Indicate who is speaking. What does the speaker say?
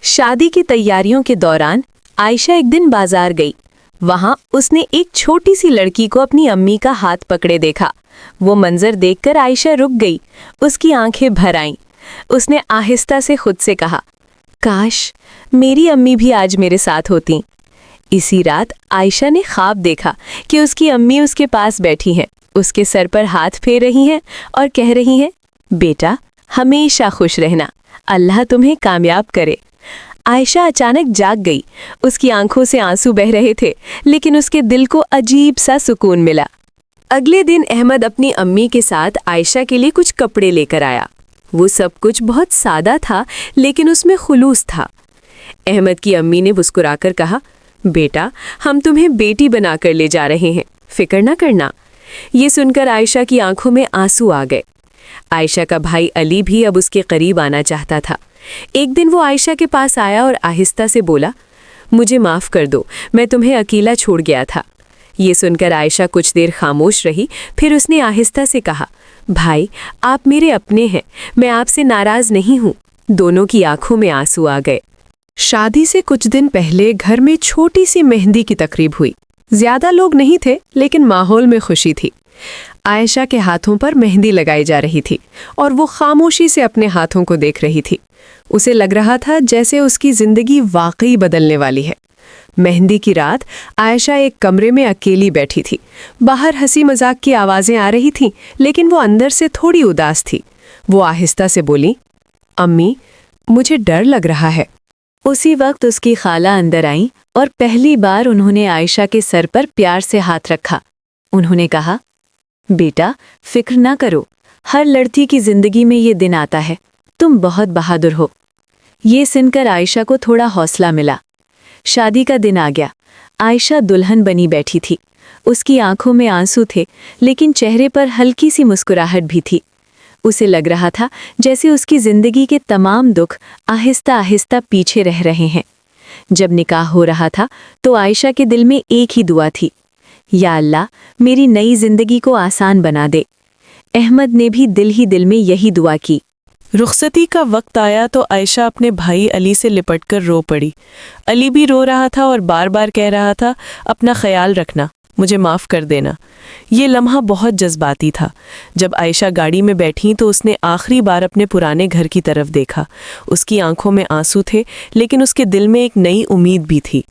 Speaker 1: शादी की तैयारियों के दौरान आयशा एक दिन बाजार गई। वहां उसने एक छोटी सी लड़की को अपनी अम्मी का हाथ पकड़े देखा। वो मंजर देखकर आयशा रुक गई, उसकी आंखें भर आईं। उसने आहिस्ता से खुद से कहा, काश मेरी अम्मी भी आज मेरे साथ होती। इसी रात आयशा ने ख्वाब देखा कि उसकी अम्मी उसके पास बैठी हैं, उसके सर पर हाथ फेर रही हैं और कह रही हैं, बेटा हमेशा खुश रहना, अल्लाह तुम्हें कामयाब करे। आयशा अचानक जाग गई। उसकी आंखों से आंसू बह रहे थे, लेकिन उसके दिल को अजीब सा सुकून मिला। अगले दिन अहमद अपनी अम्मी के साथ आयशा के लिए कुछ कपड़े लेकर आया। वो सब कुछ बहुत सादा था, लेकिन उसमें खुलूस था। अहमद की अम्मी ने मुस्कुराकर कहा, बेटा हम तुम्हें बेटी बनाकर ले जा रहे हैं, फिक्र न करना। ये सुनकर आयशा की आंखों में आंसू आ गए। आयशा का भाई अली भी अब उसके करीब आना चाहता था। एक दिन वो आयशा के पास आया और आहिस्ता से बोला, मुझे माफ़ कर दो, मैं तुम्हें अकेला छोड़ गया था। ये सुनकर आयशा कुछ देर खामोश रही, फिर उसने आहिस्ता से कहा, भाई आप मेरे अपने हैं, मैं आपसे नाराज़ नहीं हूँ। दोनों की आंखों में आंसू आ गए। शादी से कुछ दिन पहले घर में छोटी सी मेहंदी की तकरीब हुई। ज्यादा लोग नहीं थे, लेकिन माहौल में खुशी थी। आयशा के हाथों पर मेहंदी लगाई जा रही थी और वो खामोशी से अपने हाथों को देख रही थी। उसे लग रहा था जैसे उसकी जिंदगी वाकई बदलने वाली है। मेहंदी की रात आयशा एक कमरे में अकेली बैठी थी। बाहर हंसी मजाक की आवाज़ें आ रही थीं, लेकिन वो अंदर से थोड़ी उदास थी। वो आहिस्ता से बोली, अम्मी मुझे डर लग रहा है। उसी वक्त उसकी खाला अंदर आई और पहली बार उन्होंने आयशा के सर पर प्यार से हाथ रखा। उन्होंने कहा, बेटा फिक्र ना करो, हर लड़की की जिंदगी में ये दिन आता है, तुम बहुत बहादुर हो। ये सुनकर आयशा को थोड़ा हौसला मिला। शादी का दिन आ गया। आयशा दुल्हन बनी बैठी थी। उसकी आंखों में आंसू थे, लेकिन चेहरे पर हल्की सी मुस्कुराहट भी थी। उसे लग रहा था जैसे उसकी जिंदगी के तमाम दुख आहिस्ता आहिस्ता पीछे रह रहे हैं। जब निकाह हो रहा था तो आयशा के दिल में एक ही दुआ थी, या अल्लाह मेरी नई जिंदगी को आसान बना दे। अहमद ने भी दिल ही दिल में यही दुआ की।
Speaker 2: रुखसती का वक्त आया तो आयशा अपने भाई अली से लिपटकर रो पड़ी। अली भी रो रहा था और बार बार कह रहा था, अपना ख्याल रखना, मुझे माफ़ कर देना। ये लम्हा बहुत जज्बाती था। जब आयशा गाड़ी में बैठी तो उसने आखिरी बार अपने पुराने घर की तरफ देखा। उसकी आंखों में आंसू थे, लेकिन उसके दिल में एक नई उम्मीद भी थी।